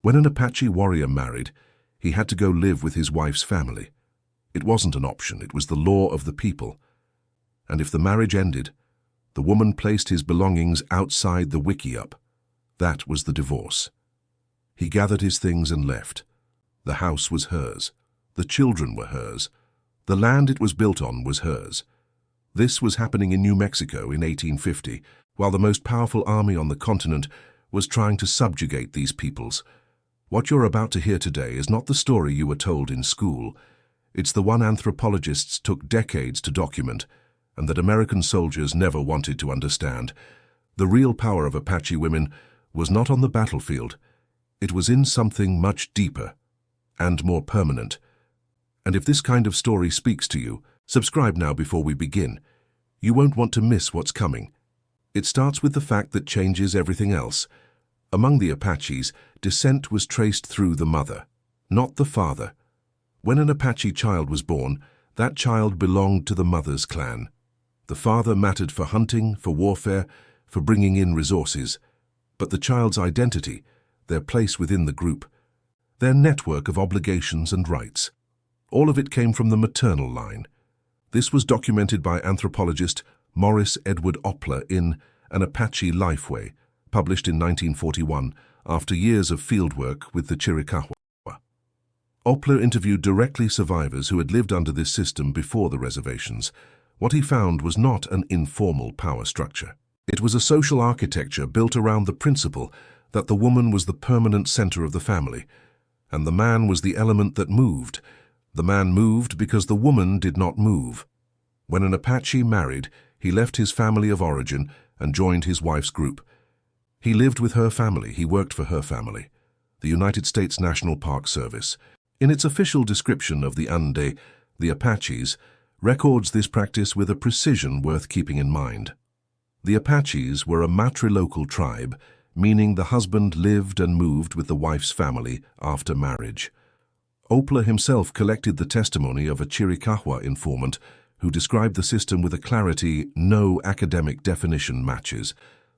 When an Apache warrior married, he had to go live with his wife's family. It wasn't an option, it was the law of the people. And if the marriage ended, the woman placed his belongings outside the wickiup. That was the divorce. He gathered his things and left. The house was hers. The children were hers. The land it was built on was hers. This was happening in New Mexico in 1850, while the most powerful army on the continent was trying to subjugate these peoples. What you're about to hear today is not the story you were told in school. It's the one anthropologists took decades to document, and that American soldiers never wanted to understand. The real power of Apache women was not on the battlefield. It was in something much deeper and more permanent. And if this kind of story speaks to you, subscribe now before we begin. You won't want to miss what's coming. It starts with the fact that changes everything else. Among the Apaches, descent was traced through the mother, not the father. When an Apache child was born, that child belonged to the mother's clan. The father mattered for hunting, for warfare, for bringing in resources. But the child's identity, their place within the group, their network of obligations and rights, all of it came from the maternal line. This was documented by anthropologist Morris Edward Opler in An Apache Lifeway, published in 1941 after years of fieldwork with the Chiricahua. Opler interviewed directly survivors who had lived under this system before the reservations. What he found was not an informal power structure. It was a social architecture built around the principle that the woman was the permanent center of the family, and the man was the element that moved. The man moved because the woman did not move. When an Apache married, he left his family of origin and joined his wife's group. He lived with her family, he worked for her family, the United States National Park Service. In its official description of the Ande, the Apaches, records this practice with a precision worth keeping in mind. The Apaches were a matrilocal tribe, meaning the husband lived and moved with the wife's family after marriage. Opler himself collected the testimony of a Chiricahua informant who described the system with a clarity no academic definition matches.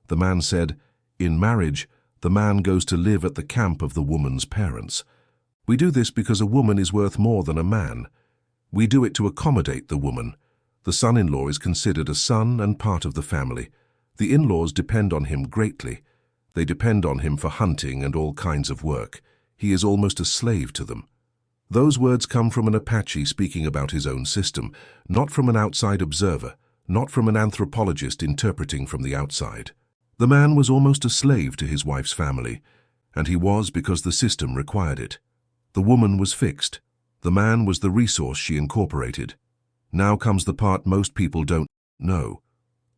The man said, "In marriage, the man goes to live at the camp of the woman's parents. We do this because a woman is worth more than a man. We do it to accommodate the woman. The son-in-law is considered a son and part of the family. The in-laws depend on him greatly. They depend on him for hunting and all kinds of work. He is almost a slave to them." Those words come from an Apache speaking about his own system, not from an outside observer, not from an anthropologist interpreting from the outside. The man was almost a slave to his wife's family, and he was because the system required it. The woman was fixed. The man was the resource she incorporated. Now comes the part most people don't know.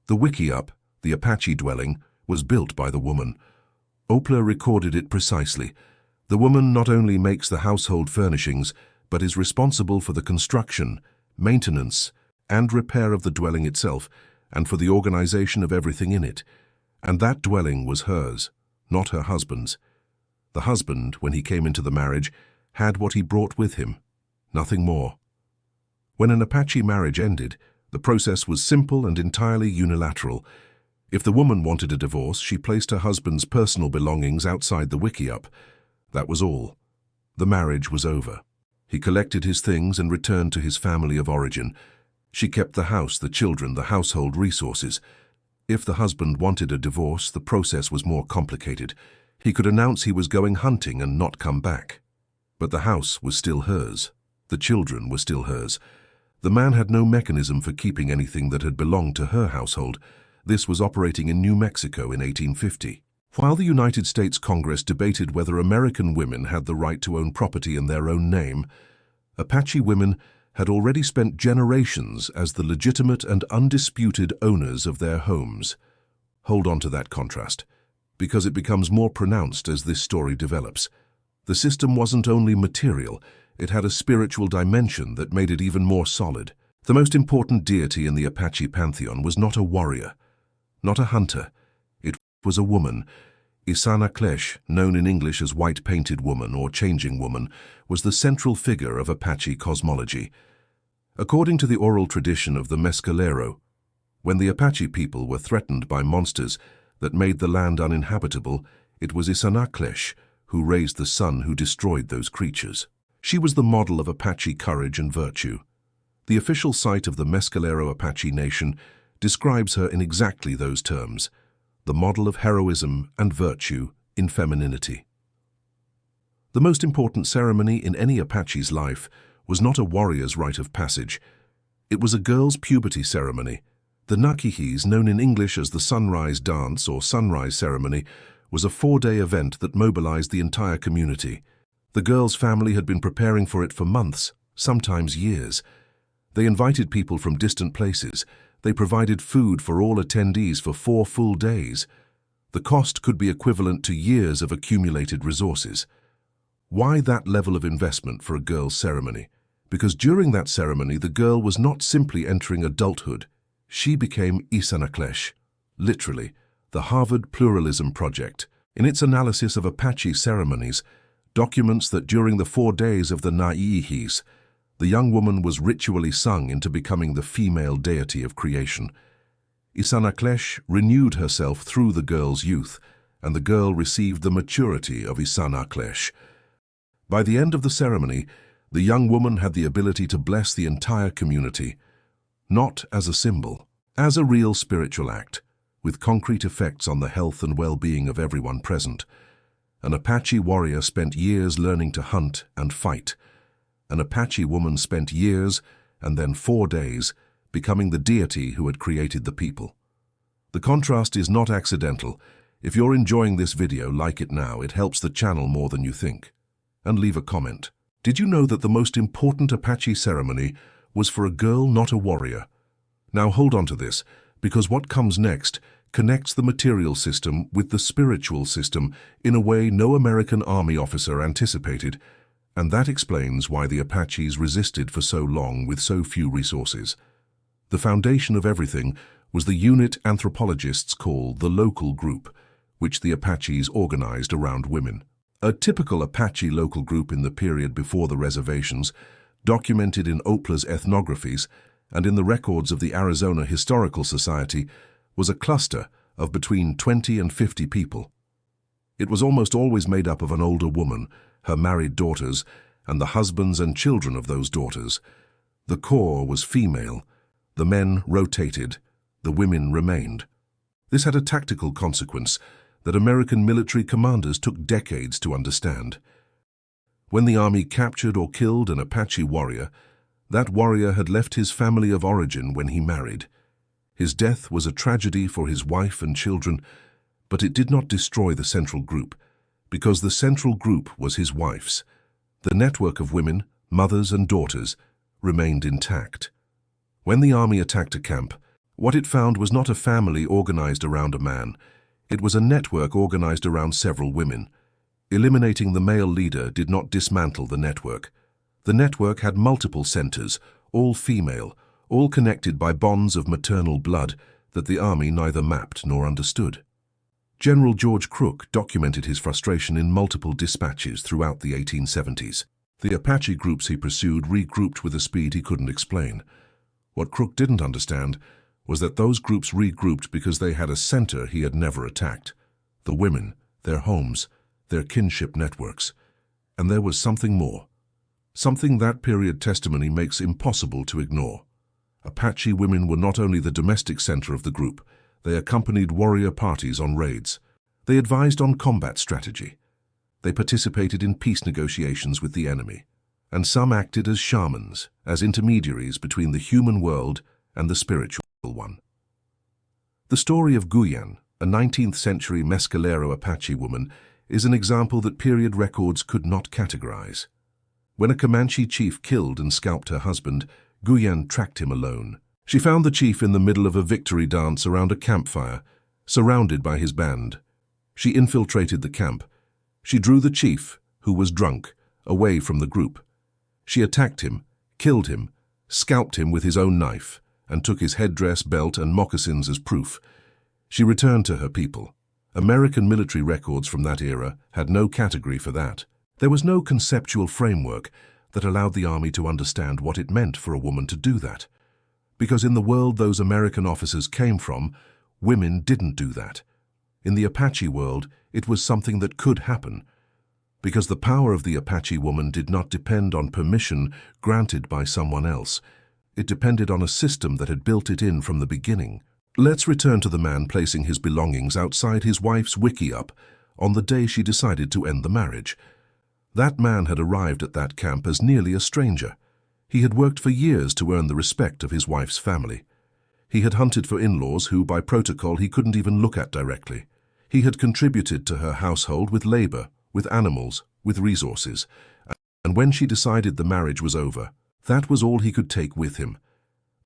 The wickiup, the Apache dwelling, was built by the woman. Opler recorded it precisely. The woman not only makes the household furnishings, but is responsible for the construction, maintenance, and repair of the dwelling itself, and for the organization of everything in it. And that dwelling was hers, not her husband's. The husband, when he came into the marriage, had what he brought with him, nothing more. When an Apache marriage ended, the process was simple and entirely unilateral. If the woman wanted a divorce, she placed her husband's personal belongings outside the wickiup. That was all. The marriage was over. He collected his things and returned to his family of origin. She kept the house, the children, the household resources. If the husband wanted a divorce, the process was more complicated. He could announce he was going hunting and not come back. But the house was still hers. The children were still hers. The man had no mechanism for keeping anything that had belonged to her household. This was operating in New Mexico in 1850. While the United States Congress debated whether American women had the right to own property in their own name, Apache women had already spent generations as the legitimate and undisputed owners of their homes. Hold on to that contrast, because it becomes more pronounced as this story develops. The system wasn't only material, it had a spiritual dimension that made it even more solid. The most important deity in the Apache pantheon was not a warrior, not a hunter. It was a woman. Isanaklesh, known in English as white-painted woman or changing woman, was the central figure of Apache cosmology. According to the oral tradition of the Mescalero, when the Apache people were threatened by monsters that made the land uninhabitable, it was Isanaklesh who raised the son who destroyed those creatures. She was the model of Apache courage and virtue. The official site of the Mescalero Apache Nation describes her in exactly those terms, the model of heroism and virtue in femininity. The most important ceremony in any Apache's life was not a warrior's rite of passage. It was a girl's puberty ceremony. The Nakihis, known in English as the sunrise dance or sunrise ceremony, was a 4-day event that mobilized the entire community. The girl's family had been preparing for it for months, sometimes years. They invited people from distant places. They provided food for all attendees for 4 full days. The cost could be equivalent to years of accumulated resources. Why that level of investment for a girl's ceremony? Because during that ceremony, the girl was not simply entering adulthood. She became Isanaklesh, literally, the Harvard Pluralism Project. In its analysis of Apache ceremonies, documents that during the 4 days of the Naihis, the young woman was ritually sung into becoming the female deity of creation. Isanaklesh renewed herself through the girl's youth, and the girl received the maturity of Isanaklesh. By the end of the ceremony, the young woman had the ability to bless the entire community, not as a symbol, as a real spiritual act, with concrete effects on the health and well-being of everyone present. An Apache warrior spent years learning to hunt and fight. An Apache woman spent years, and then 4 days, becoming the deity who had created the people. The contrast is not accidental. If you're enjoying this video, like it now. It helps the channel more than you think. And leave a comment. Did you know that the most important Apache ceremony was for a girl, not a warrior? Now hold on to this, because what comes next connects the material system with the spiritual system in a way no American Army officer anticipated, and that explains why the Apaches resisted for so long with so few resources. The foundation of everything was the unit anthropologists call the local group, which the Apaches organized around women. A typical Apache local group in the period before the reservations, documented in Opla's ethnographies and in the records of the Arizona Historical Society, was a cluster of between 20 and 50 people. It was almost always made up of an older woman, her married daughters, and the husbands and children of those daughters. The core was female. The men rotated. The women remained. This had a tactical consequence that American military commanders took decades to understand. When the army captured or killed an Apache warrior, that warrior had left his family of origin when he married. His death was a tragedy for his wife and children, but it did not destroy the central group, because the central group was his wife's. The network of women, mothers and daughters, remained intact. When the army attacked a camp, what it found was not a family organized around a man. It was a network organized around several women. Eliminating the male leader did not dismantle the network. The network had multiple centers, all female, all connected by bonds of maternal blood that the army neither mapped nor understood. General George Crook documented his frustration in multiple dispatches throughout the 1870s. The Apache groups he pursued regrouped with a speed he couldn't explain. What Crook didn't understand was that those groups regrouped because they had a center he had never attacked: the women, their homes, their kinship networks. And there was something more. Something that period testimony makes impossible to ignore. Apache women were not only the domestic center of the group, they accompanied warrior parties on raids. They advised on combat strategy. They participated in peace negotiations with the enemy. And some acted as shamans, as intermediaries between the human world and the spiritual one. The story of Guyan, a 19th century Mescalero Apache woman, is an example that period records could not categorize. When a Comanche chief killed and scalped her husband, Guyan tracked him alone. She found the chief in the middle of a victory dance around a campfire, surrounded by his band. She infiltrated the camp. She drew the chief, who was drunk, away from the group. She attacked him, killed him, scalped him with his own knife, and took his headdress, belt, and moccasins as proof. She returned to her people. American military records from that era had no category for that. There was no conceptual framework that allowed the army to understand what it meant for a woman to do that. Because in the world those American officers came from, women didn't do that. In the Apache world, it was something that could happen. Because the power of the Apache woman did not depend on permission granted by someone else. It depended on a system that had built it in from the beginning. Let's return to the man placing his belongings outside his wife's wickiup on the day she decided to end the marriage. That man had arrived at that camp as nearly a stranger. He had worked for years to earn the respect of his wife's family. He had hunted for in-laws who, by protocol, he couldn't even look at directly. He had contributed to her household with labor, with animals, with resources. And when she decided the marriage was over, that was all he could take with him.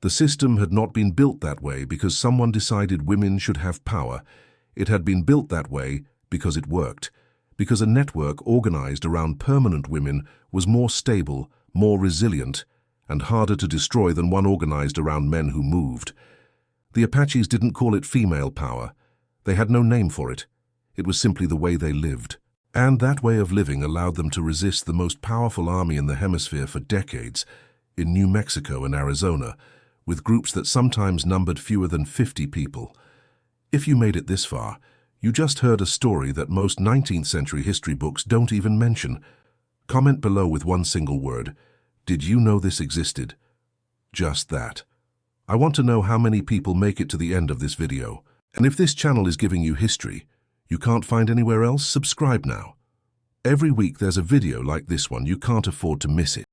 The system had not been built that way because someone decided women should have power. It had been built that way because it worked, because a network organized around permanent women was more stable, more resilient, and harder to destroy than one organized around men who moved. The Apaches didn't call it female power. They had no name for it. It was simply the way they lived. And that way of living allowed them to resist the most powerful army in the hemisphere for decades, in New Mexico and Arizona, with groups that sometimes numbered fewer than 50 people. If you made it this far, you just heard a story that most 19th century history books don't even mention. Comment below with one single word. Did you know this existed? Just that. I want to know how many people make it to the end of this video. And if this channel is giving you history you can't find anywhere else, subscribe now. Every week there's a video like this one, you can't afford to miss it.